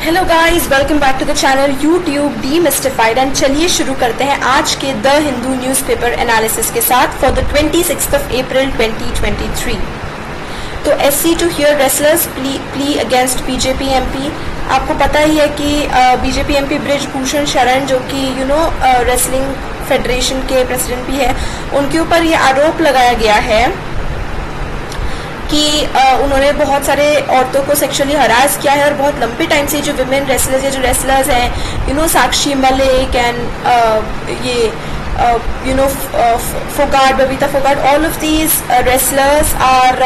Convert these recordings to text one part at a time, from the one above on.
Hello guys, welcome back to the channel YouTube demystified. And चलिए शुरू करते हैं आज के द हिंदू न्यूज़पेपर एनालिसिस के साथ for the 26th of April 2023। तो SC to hear wrestlers plea against BJP MP। आपको पता ही है कि BJP MP बृजभूषण शरण, जो कि रेसलिंग फेडरेशन के प्रेसिडेंट भी है, उनके ऊपर ये आरोप लगाया गया है कि उन्होंने बहुत सारे औरतों को सेक्सुअली हरास किया है। और बहुत लंबे टाइम से जो विमेन रेसलर्स या जो रेसलर्स हैं, साक्षी मलिक एंड ये Phogat, Babita Phogat, all of these wrestlers are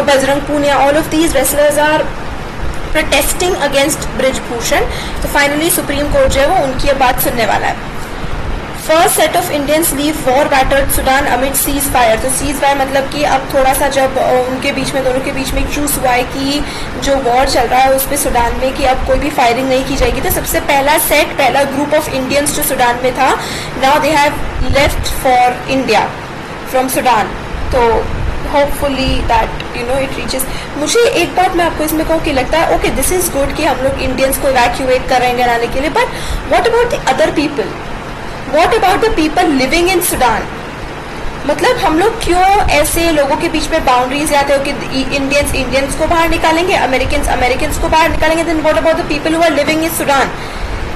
Bajrang Punia, all of these wrestlers are protesting against Brijbhushan. तो फाइनली सुप्रीम कोर्ट जो है वो उनकी बात सुनने वाला है। First set of Indians leave war battered Sudan amid cease fire. तो सीज फायर मतलब कि अब थोड़ा सा जब उनके बीच में, दोनों के बीच में एक ट्रूस हुआ है कि जो वॉर चल रहा है उस पर सुडान में, कि अब कोई भी फायरिंग नहीं की जाएगी। तो सबसे पहला ग्रुप ऑफ इंडियंस जो सुडान में था, now they have left for India from Sudan. तो होपफुली दैट इट रीचेस। मुझे एक बात मैं आपको इसमें कहूँ कि लगता है ओके, दिस इज गुड कि हम लोग इंडियंस को इवैक्यूएट कर रहे हैं इंडिया आने के लिए, but what about the other people? What about the people living in Sudan? मतलब हम लोग क्यों ऐसे लोगों के बीच में बाउंड्रीज आते हो कि इंडियंस को बाहर निकालेंगे, अमेरिकन्स को बाहर निकालेंगे, then what about the people who are living in Sudan?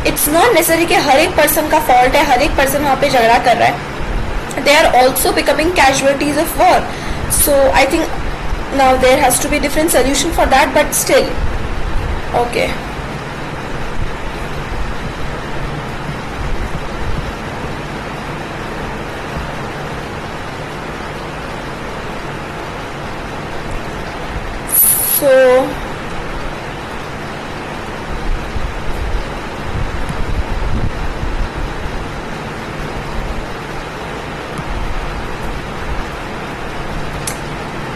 It's not necessary कि हर एक पर्सन का फॉल्ट है, हर एक पर्सन वहाँ पे झगड़ा कर रहा है। They are also becoming casualties of war. So I think now there has to be different solution for that, but still okay. So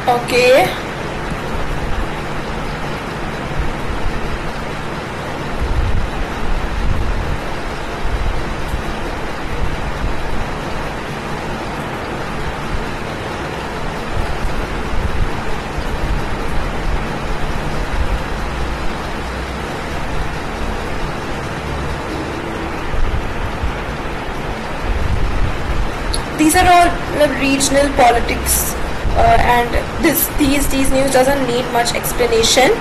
okay, these are all regional politics, and these news doesn't need much explanation.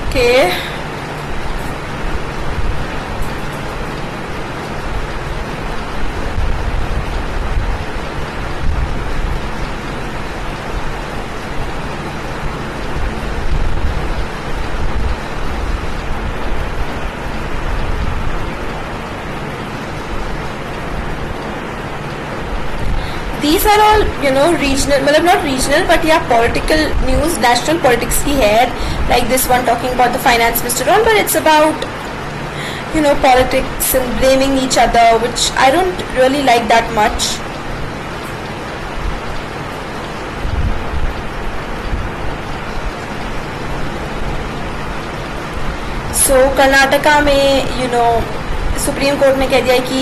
Okay. These are all regional, मतलब not regional but yeah political news, national politics की है, like this one talking about the finance minister on, but it's about politics and blaming each other, which I don't really like that much. So Karnataka में supreme court ने कह दिया कि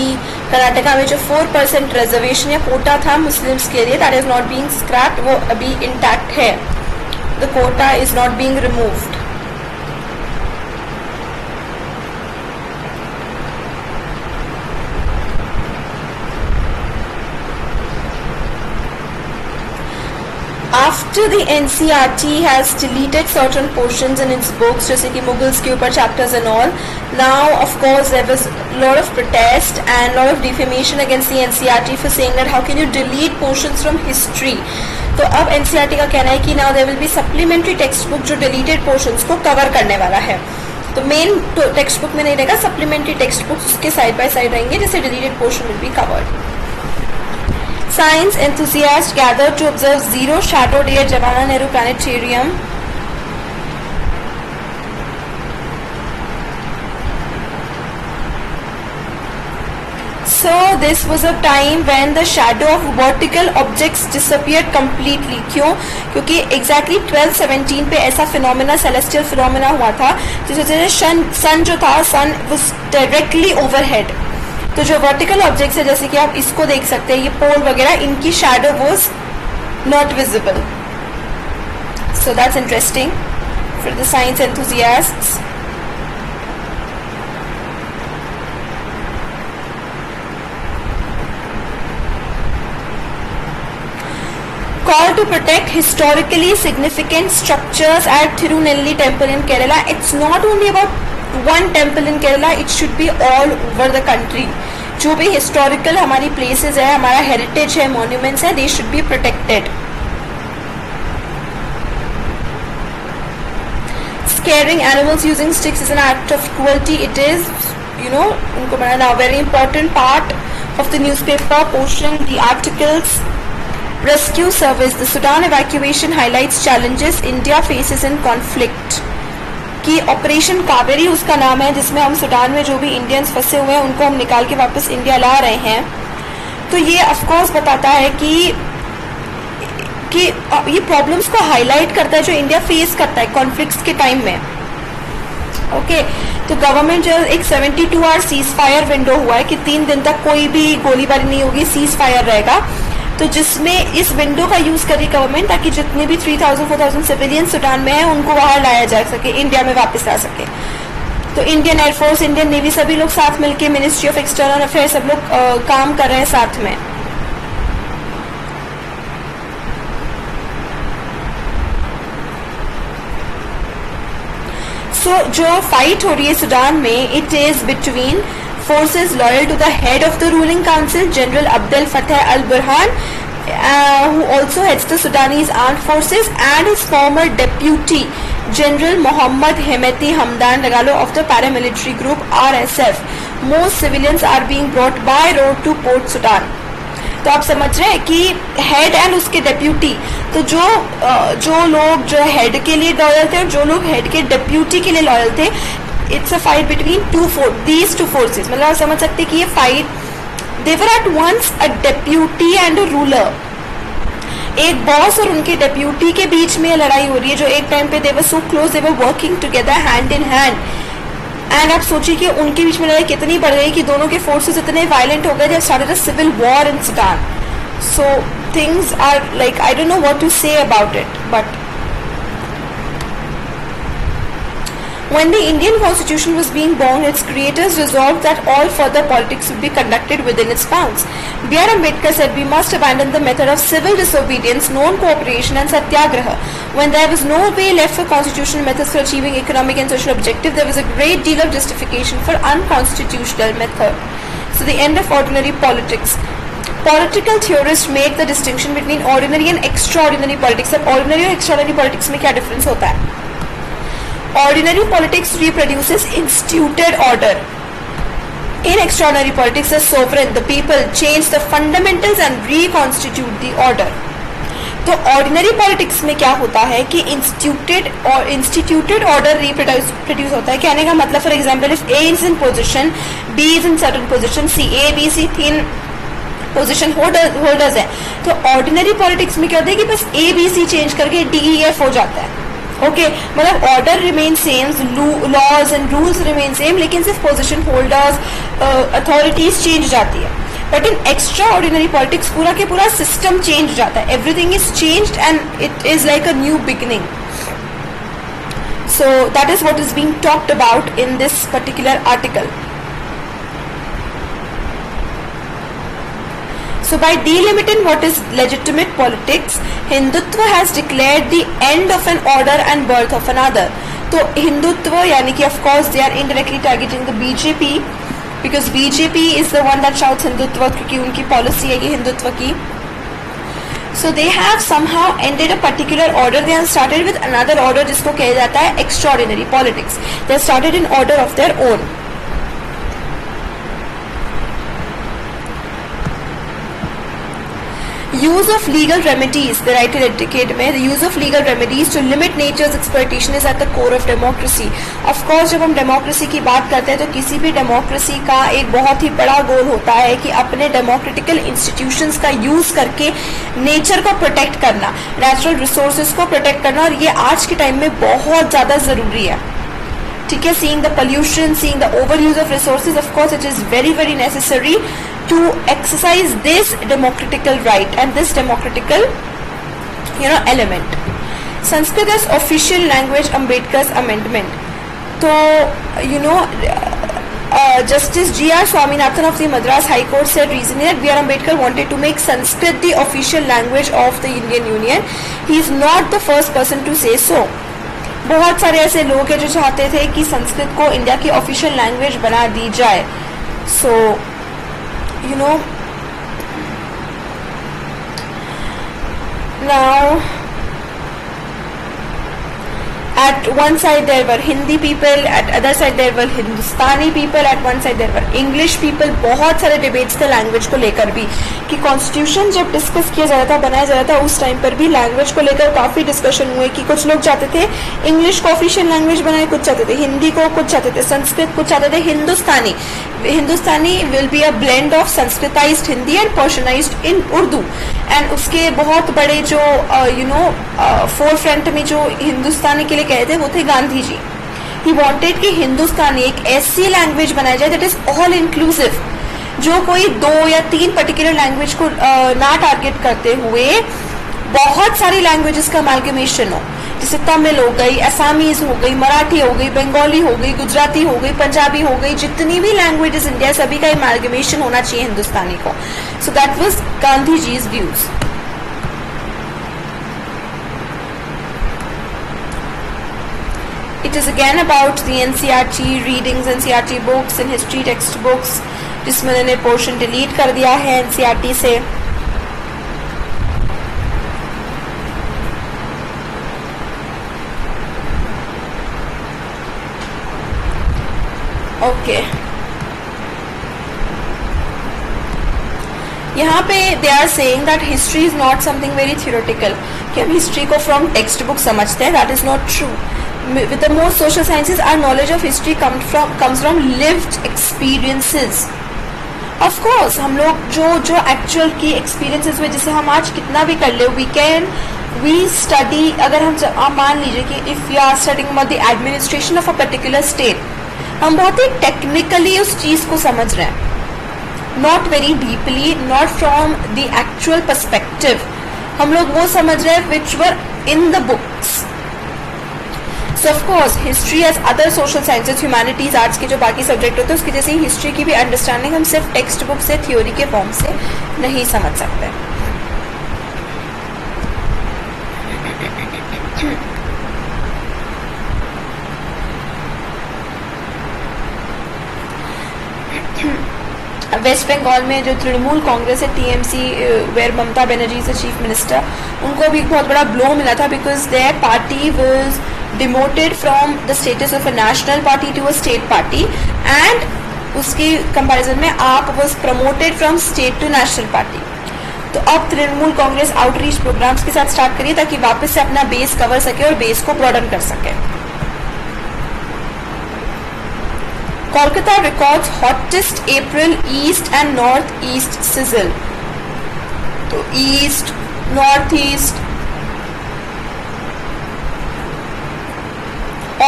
कर्नाटका में जो 4% reservation या कोटा था मुस्लिम्स के लिए, that is not being scrapped, वो अभी इंटैक्ट है। The quota is not being removed. After the NCERT has deleted certain portions in its books, जैसे कि मुगल्स के ऊपर chapters and all, now of course there was a lot of protest and lot of defamation against the NCERT for saying that how can you delete portions from history. तो अब NCERT का कहना है कि now there will be supplementary textbook जो deleted portions को cover करने वाला है। तो मेन टेक्स्ट बुक में नहीं रहेगा, सप्लीमेंट्री टेक्स्ट बुक्स उसके साइड बाय साइड रहेंगे, जिससे deleted portion will be covered. Science enthusiasts gathered to observe Zero Shadow Day at Jawaharlal Nehru Planetarium. So this was a time when the shadow of vertical objects disappeared completely. क्यों? क्योंकि exactly 1217 पे ऐसा phenomena, celestial phenomena हुआ था जिस वजह से सन जो था, सन was directly overhead. तो जो वर्टिकल ऑब्जेक्ट्स है, जैसे कि आप इसको देख सकते हैं, ये पोल वगैरह, इनकी shadow was not visible. So that's interesting for the science enthusiasts. Call to protect historically significant structures at Thirunelli temple in Kerala. It's not only about one temple in Kerala, it should be all over the country. जो भी historical हमारी places है, हमारा heritage है, monuments है, they should be protected. Scaring animals using sticks is an act of cruelty. It is, उनको बनाना very important part of the newspaper portion, the articles. Rescue Service. The Sudan evacuation highlights challenges India faces in conflict. कि operation Kaveri उसका नाम है, जिसमें हम Sudan में जो भी इंडियंस फंसे हुए हैं उनको हम निकाल के वापस इंडिया ला रहे हैं. तो ये ऑफकोर्स बताता है कि ये प्रॉब्लम्स को हाईलाइट करता है जो इंडिया फेस करता है कॉन्फ्लिक्ट्स के टाइम में. ओके, तो गवर्नमेंट जो एक 72 आवर सीज फायर विंडो हुआ है कि 3 दिन तक कोई भी गोलीबारी नहीं होगी, सीज फायर रहेगा. तो जिसमें इस विंडो का यूज करी गवर्नमेंट ताकि जितने भी 3000-4000 सिविलियन सूडान में हैं उनको वहां लाया जा सके, इंडिया में वापस ला सके. तो इंडियन एयरफोर्स, इंडियन नेवी, सभी लोग साथ मिलके, मिनिस्ट्री ऑफ एक्सटर्नल अफेयर्स, सब लोग काम कर रहे हैं साथ में. सो जो फाइट हो रही है सूडान में, it is between forces loyal to the head of the ruling council, General Abdel Fattah al-Burhan, who also heads the Sudanese armed forces, and his former deputy, General Mohammad Hemeti Hamdan Dagalo of the paramilitary group RSF. Most civilians are being brought by road to Port Sudan. तो आप समझ रहे हैं कि head and उसके deputy, तो जो लोग जो हेड के लिए लॉयल थे और जो लोग हेड के डेप्यूटी के लिए लॉयल थे, it's a fight between these two forces. मतलब आप समझ सकते हैं कि ये fight, they were at once a deputy and a ruler. एक बॉस और उनके डेप्यूटी के बीच में लड़ाई हो रही है, जो एक टाइम पे they were so close, they were working together hand in hand. And आप सोचिए कि उनके बीच में लड़ाई कितनी बढ़ गई कि दोनों के फोर्सेस इतने वायलेंट हो गए, they started a civil war in Sudan. So things are like, I don't know what to say about it, but when the Indian Constitution was being born, its creators resolved that all further politics would be conducted within its bounds. B.R. Ambedkar said we must abandon the method of civil disobedience, non-cooperation and satyagraha. When there was no way left for constitutional methods for achieving economic and social objectives, there was a great deal of justification for unconstitutional method. So the end of ordinary politics. Political theorists make the distinction between ordinary and extraordinary politics. अब ordinary और extraordinary politics में क्या difference होता है? Ordinary politics reproduces instituted order. In extraordinary politics, the sovereign, the people, change the fundamentals and reconstitute the order. तो ordinary politics में क्या होता है कि instituted order reproduce होता है. कहने का मतलब, for example, if A is in position, B is in certain position, C, A, B, C 3 position holders है. तो ऑर्डिनरी पॉलिटिक्स में क्या होता है कि बस A, B, C चेंज करके D, E, F हो जाता है. ओके, मतलब order remain same, laws and rules remain same, लेकिन सिर्फ पोजीशन होल्डर्स, अथॉरिटीज चेंज जाती है. But in extraordinary politics पूरा के पूरा सिस्टम चेंज जाता है. Everything is changed and it is like a new beginning. So that is what is being talked about in this particular article. So by delimiting what is legitimate politics, Hindutva has declared the end of an order and birth of another. तो Hindutva यानी कि of course they are indirectly targeting the BJP, because BJP is the one that shouts Hindutva, क्योंकि उनकी policy है ये हिंदुत्व की. So they have somehow ended a particular order. They have started with another order जिसको कहा जाता है extraordinary politics. They have started in order of their own. Use of legal remedies, the right to educate में use of legal remedies to limit nature's exploitation is at the core of democracy. Of course जब हम democracy की बात करते हैं तो किसी भी डेमोक्रेसी का एक बहुत ही बड़ा गोल होता है कि अपने डेमोक्रेटिकल इंस्टीट्यूशंस का यूज करके नेचर को प्रोटेक्ट करना, नेचुरल रिसोर्सेज को प्रोटेक्ट करना, और ये आज के टाइम में बहुत ज्यादा जरूरी है। ठीक है, seeing the pollution, seeing the overuse of resources, of course it is very very necessary to exercise this democratical right and this democratical element. Sanskrit as official language, Ambedkar's amendment. So Justice G.R. Swaminathan of the Madras High Court said recently that B.R. Ambedkar wanted to make Sanskrit the official language of the Indian Union. He is not the first person to say so. बहुत सारे ऐसे लोग हैं जो चाहते थे कि संस्कृत को इंडिया की ऑफिशियल लैंग्वेज बना दी जाए। So now at one side there were Hindi people, at other side there were Hindustani people, at one side there were English people। बहुत सारे डिबेट्स थे लैंग्वेज को लेकर भी, कि कॉन्स्टिट्यूशन जब डिस्कस किया जा रहा था, बनाया जा रहा था, उस टाइम पर भी लैंग्वेज को लेकर काफी डिस्कशन हुए कि कुछ लोग चाहते थे इंग्लिश को ऑफिशियल लैंग्वेज बनाए, कुछ चाहते थे हिंदी को, कुछ चाहते थे संस्कृत, कुछ चाहते थे Hindustani. Hindustani will be a blend of Sanskritised Hindi and Persianised in Urdu. And उसके बहुत बड़े जो फोर फ्रंट में जो हिंदुस्तानी के लिए कहे थे वो थे गांधी जी। ही वॉन्टेड कि हिंदुस्तानी एक ऐसी लैंग्वेज बनाई जाए दैट इज ऑल इंक्लूसिव, जो कोई 2 या 3 पर्टिकुलर लैंग्वेज को ना टारगेट करते हुए बहुत सारी लैंग्वेजेस का अमालगमेशन हो, जैसे तमिल हो गई, असामीज हो गई, मराठी हो गई, बंगाली हो गई, गुजराती हो गई, पंजाबी हो गई, जितनी भी लैंग्वेजेस इंडिया सभी का अमालगमेशन होना चाहिए हिंदुस्तानी को। So that was Gandhi ji's views. It is again about the NCERT readings, NCERT books and history textbooks, जिसमें उन्होंने पोर्शन डिलीट कर दिया है NCERT से। ओके, यहाँ पे they are saying that history is not something very theoretical, कि हम हिस्ट्री को फ्रॉम टेक्स्ट बुक समझते हैं। That is not true. With the most social sciences, our knowledge of history comes from lived experiences. Of course, हम लोग जो actual की experiences में, जैसे हम आज कितना भी कर ले, we study, अगर हम मान लीजिए कि if we are studying about the administration of a particular state, हम बहुत ही technically उस चीज़ को समझ रहे हैं, not very deeply, not from the actual perspective। हम लोग वो समझ रहे हैं which were in the books। So of course, history as other social sciences, humanities, arts के जो बाकी सब्जेक्ट होते हैं, उसकी जैसे हिस्ट्री की भी अंडरस्टैंडिंग हम सिर्फ टेक्स्ट बुक से, थ्योरी के फॉर्म से नहीं समझ सकते। वेस्ट बंगाल में जो तृणमूल कांग्रेस है, TMC, where Mamata Banerjee is the chief minister, उनको भी एक बहुत बड़ा ब्लो मिला था, because their party was demoted from the status of a national party to a state party, and उसके कंपैरिजन में AAP was promoted from state to national party. तो अब तृणमूल कांग्रेस आउटरीच प्रोग्राम्स के साथ स्टार्ट करिए ताकि वापस से अपना बेस कवर सके और बेस को ब्रॉडन कर सके। Kolkata records hottest April east and northeast sizzle. तो east, northeast,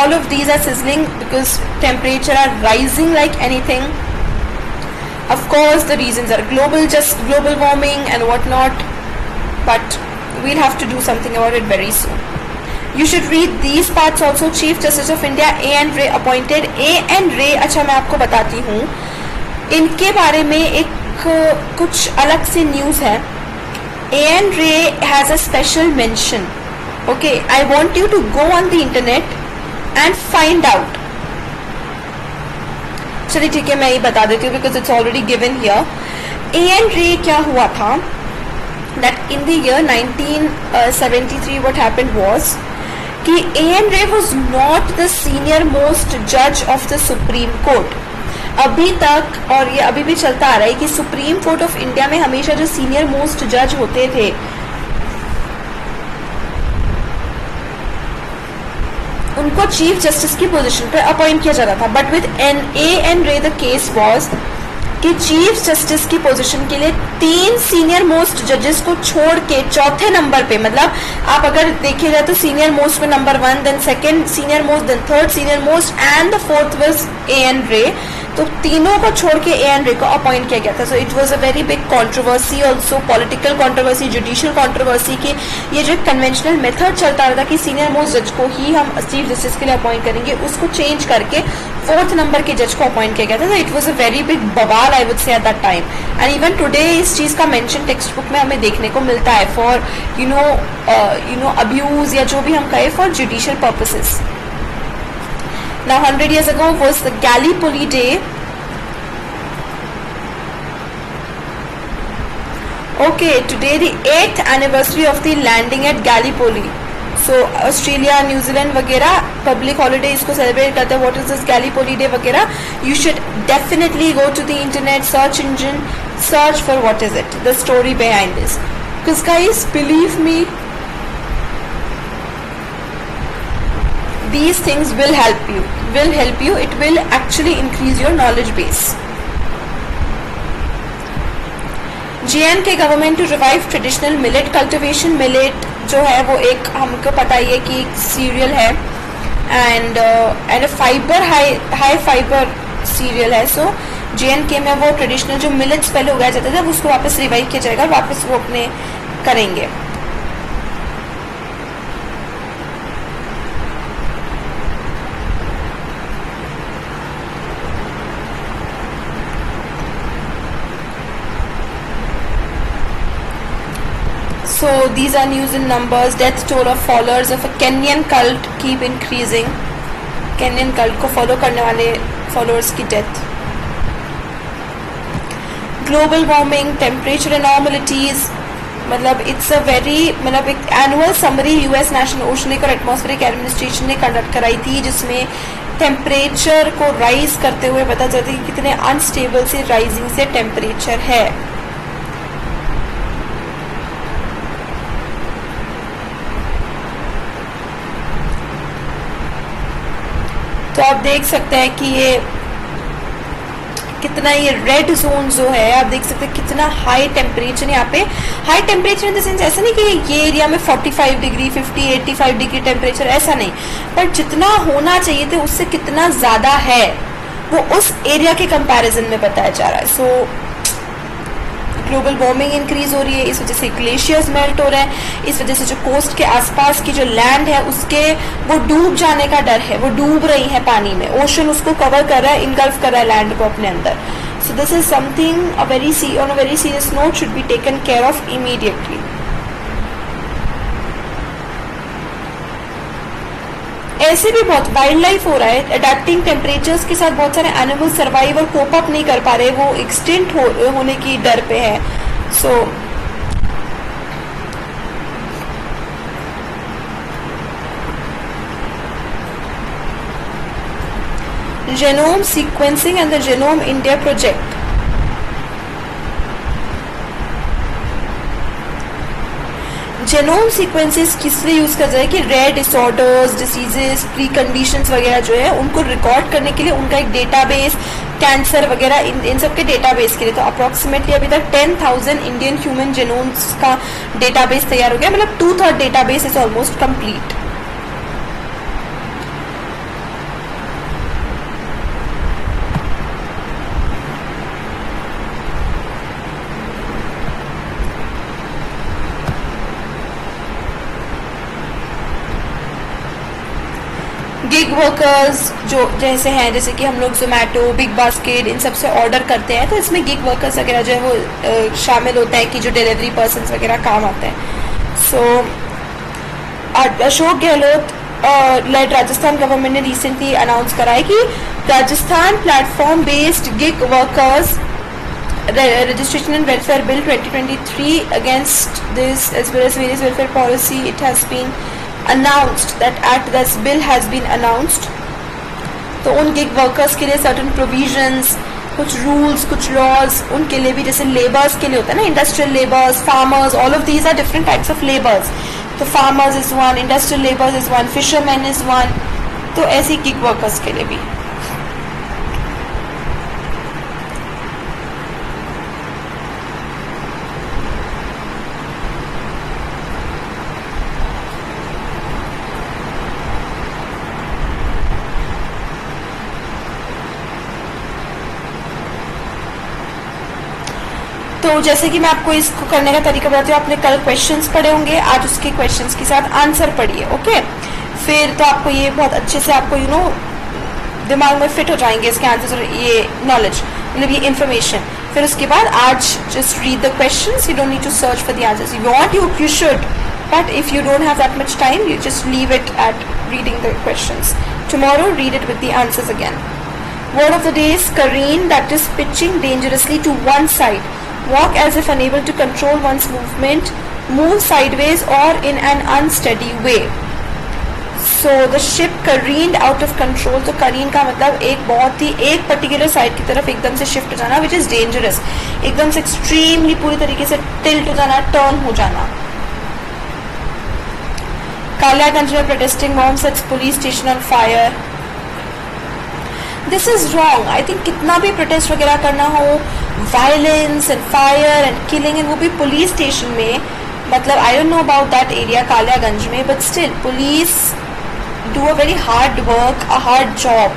all of these are sizzling because temperature are rising like anything. Of course, the reasons are global, just global warming and whatnot. But we'll have to do something about it very soon. You should read these parts also. Chief Justice of India A.N. Ray appointed. A.N. Ray, अच्छा मैं आपको बताती हूँ, इनके बारे में एक कुछ अलग सी न्यूज़ है। A.N. Ray has a special mention. Okay, I want you to go on the internet and find out. चलिए ठीक है, मैं ये बता देती हूँ because it's already given here. A.N. Ray क्या हुआ था? That in the year 1973 what happened was कि A.N. Ray was not the senior most judge of the Supreme Court. अभी तक, और ये अभी भी चलता आ रहा है, कि सुप्रीम कोर्ट ऑफ इंडिया में हमेशा जो सीनियर मोस्ट जज होते थे उनको चीफ जस्टिस की पोजीशन पर अपॉइंट किया जाता था। बट विद एन रे द केस वाज कि चीफ जस्टिस की पोजीशन के लिए 3 सीनियर मोस्ट जजेस को छोड़ के चौथे नंबर पे, मतलब आप अगर देखिए जाए तो सीनियर मोस्ट में number 1, then second senior most, then third senior most and the fourth was N Ray, तो तीनों को छोड़ के एन रे को अपॉइंट किया गया था। So it was a very big controversy, also political controversy, judicial controversy, कि ये जो कन्वेंशनल मेथड चलता रहा था कि सीनियर मोस्ट जज को ही हम चीफ जस्टिस के लिए अपॉइंट करेंगे, उसको चेंज करके 4th नंबर के जज को अपॉइंट किया गया था। It was a very big बवाल, I would say, at that time. And even today इस चीज का मेंशन टेक्स्ट बुक में हमें देखने को मिलता है फॉर यू नो अब्यूज, या जो भी हम कहें, for judicial purposes. Now 100 years ago was the Gallipoli Day. Okay, today the 8th anniversary of the landing at Gallipoli. So Australia, New Zealand वगैरह पब्लिक हॉलीडे इसको सेलिब्रेट करते हैं. What is this Gallipoli day वगैरह. You should definitely go to the internet search engine, search for what is it, the story behind this. Because guys, believe me, these things will help you. It will actually increase your knowledge base. J&K government to revive traditional millet cultivation. Millet जो है वो एक, हमको पता ही है कि एक serial है and fibre, high fibre serial है. सो J&K में वो ट्रेडिशनल जो मिलेट्स पहले उगाया जाता था उसको वापस रिवाइव किया जाएगा, वापस वो अपने करेंगे. So these are news in numbers. Death toll of followers of a Kenyan cult keep increasing. Kenyan cult को follow करने वाले followers की death. Global warming, temperature anomalies. मतलब it's a very, मतलब एक annual summary US National Oceanic और Atmospheric Administration ने conduct कराई थी, जिसमें टेम्परेचर को राइज करते हुए पता चलता है कि कितने अनस्टेबल से राइजिंग से टेम्परेचर है. तो आप देख सकते हैं कि ये कितना, ये रेड जोन जो है, आप देख सकते हैं कितना हाई टेम्परेचर यहाँ पे. High temperature in the sense ऐसा नहीं कि ये एरिया में 45 डिग्री 50 85 डिग्री टेम्परेचर, ऐसा नहीं, पर जितना होना चाहिए थे उससे कितना ज़्यादा है वो उस एरिया के कंपैरिजन में बताया जा रहा है. सो ग्लोबल वार्मिंग इंक्रीज हो रही है, इस वजह से ग्लेशियर्स मेल्ट हो रहे हैं, इस वजह से जो कोस्ट के आसपास की जो लैंड है उसके वो डूब जाने का डर है, वो डूब रही है पानी में. ओशन उसको कवर कर रहा है, इनगल्फ कर रहा है लैंड को अपने अंदर. So this is something on a very serious note should be taken care of immediately. ऐसे भी बहुत वाइल्ड लाइफ हो रहा है, अडेप्टिंग टेम्परेचर्स के साथ बहुत सारे एनिमल सर्वाइव और कोप अप नहीं कर पा रहे, वो एक्सटिंक्ट होने की डर पे है. So genome sequencing and the Genome India project. Genome sequences किस लिए यूज कर जाए कि rare disorders, diseases, preconditions वगैरह जो है उनको रिकॉर्ड करने के लिए उनका एक डेटाबेस, कैंसर वगैरह इन सब के डेटाबेस के लिए. तो अप्रॉक्सीमेटली अभी तक 10,000 इंडियन ह्यूमन जेनोम्स का डेटाबेस तैयार हो गया, मतलब 2/3 database is almost complete. Gig workers जो जैसे हैं, जैसे कि हम लोग जोमेटो, बिग बास्केट, इन सब से ऑर्डर करते हैं, तो इसमें गिग वर्कर्स वगैरह जो है वो शामिल होता है कि जो डिलीवरी पर्सन्स वगैरह काम आते हैं. सो अशोक गहलोत लेड राजस्थान गवर्नमेंट ने रिसेंटली अनाउंस करा है कि Rajasthan platform based gig workers registration and welfare bill 2023 against this as well as various welfare policy, it has been announced that act this bill has been announced. तो उन gig workers के लिए certain provisions कुछ rules, कुछ laws उनके लिए भी, जैसे लेबर्स के लिए होता है ना, industrial labours, farmers, all of these are different types of labours. तो farmers is one, industrial labours is one, fisherman is one. तो ऐसे गिग वर्कर्स के लिए भी. तो जैसे कि मैं आपको इसको करने का तरीका बताती हूँ, आपने कल क्वेश्चंस पढ़े होंगे, आज उसके क्वेश्चंस के साथ आंसर पढ़िए. ओके, फिर तो आपको ये बहुत अच्छे से आपको दिमाग में फिट हो जाएंगे इसके आंसर्स और ये नॉलेज, मतलब ये इन्फॉर्मेशन. फिर उसके बाद आज just read the questions, you don't need to search for the answers. You want, you should, but if you don't have that much time, you just leave it at reading the questions. Tomorrow read it with the answers again. Word of the day is careen, that is pitching dangerously to one side. Walk as if unable to control one's movement, move sideways or in an unsteady way. So the ship careened out of control. तो careen का मतलब एक बहुत ही एक particular side की तरफ एकदम से शिफ्ट हो जाना, which is dangerous. एकदम से एक्सट्रीमली पूरी तरीके से टिल्ट हो जाना, टर्न हो जाना. कालियागंज में protesting mom sets police station on fire. This is wrong. I think कितना भी प्रोटेस्ट वगैरह करना हो, violence and fire and killing, and वो भी पुलिस स्टेशन में, मतलब I don't know about that area Kaliaganj में, but still police do a very hard work, a hard job.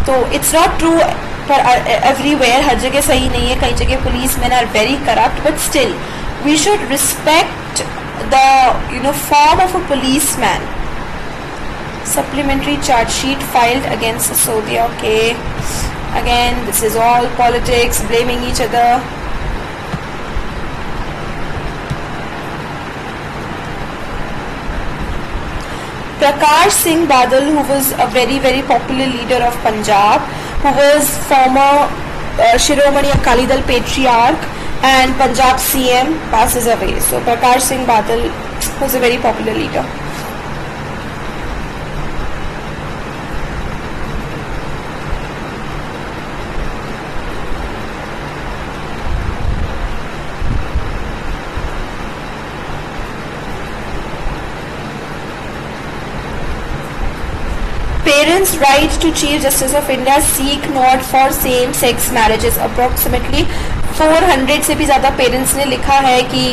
तो it's not true for everywhere, हर जगह सही नहीं है, कई जगह policeman are very corrupt, but still we should respect the form of a policeman. Supplementary charge sheet filed against Sisodia. Okay, again this is all politics, blaming each other. Prakash Singh Badal, who was a very popular leader of Punjab, who was former Shiromani Akali Dal patriarch and Punjab CM, passes away. So Prakash Singh Badal was a very popular leader. Parents' right to Chief Justice of India seek nod for same-sex marriages. Approximately 400 से भी ज़्यादा parents ने लिखा है कि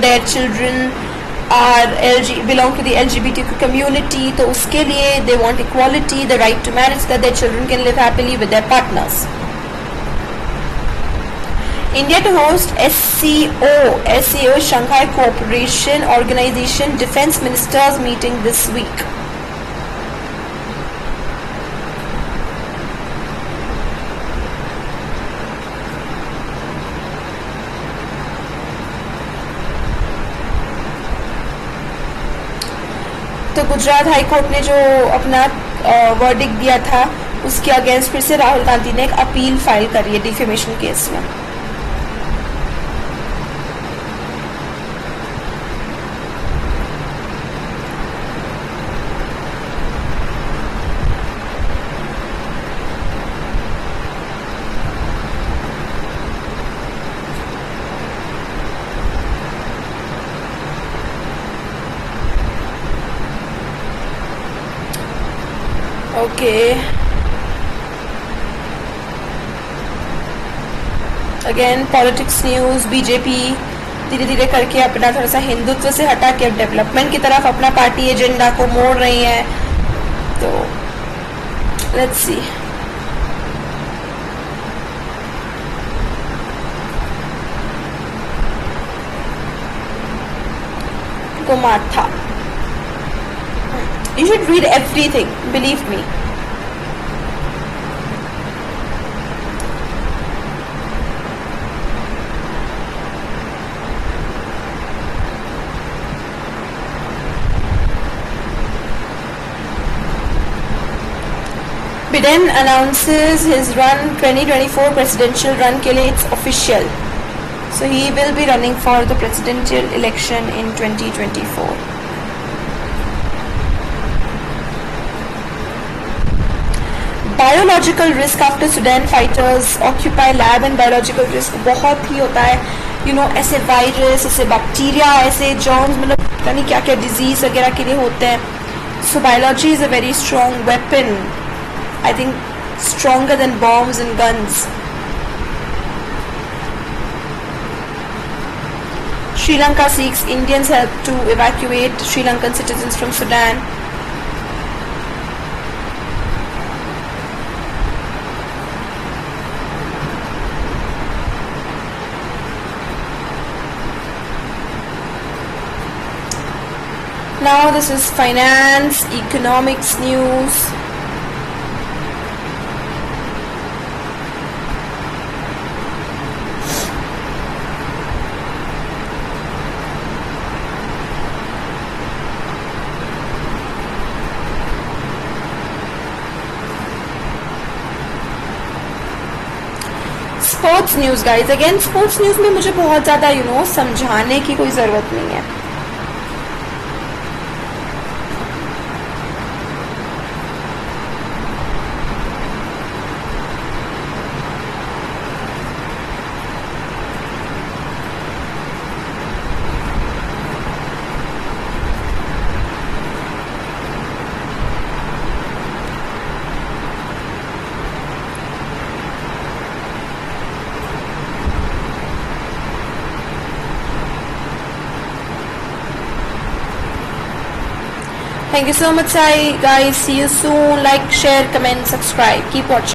their children are belong to the LGBTQ community. तो उसके लिए they want equality, the right to marriage, that their children can live happily with their partners. India to host SCO Shanghai Cooperation Organization Defense Ministers meeting this week. तो Gujarat high court ने जो अपना verdict दिया था उसके against फिर से राहुल गांधी ने एक अपील फाइल करी है डिफेमेशन केस में. Okay, again politics news. BJP धीरे धीरे करके अपना थोड़ा सा हिंदुत्व से हटा के अब डेवलपमेंट की तरफ अपना पार्टी एजेंडा को मोड़ रही है. तो let's see. Gomatha. You should read everything, believe me. Biden announces his run 2024 presidential run के लिए it's official. So he will be running for the presidential election in 2024. Biological risk after Sudan fighters occupy lab and biological risk बहुत ही होता है, you know, ऐसे virus, ऐसे bacteria, ऐसे germs, मतलब पता नहीं क्या क्या डिजीज वगैरह के लिए होते हैं. So biology is a very strong weapon, I think stronger than bombs and guns. Sri Lanka seeks Indians' help to evacuate Sri Lankan citizens from Sudan. Now this is finance, economics news. Sports news guys, again sports news में मुझे बहुत ज़्यादा समझाने की कोई ज़रूरत नहीं है. Thank you so much, guys. See you soon. Like, share, comment, subscribe. Keep watching.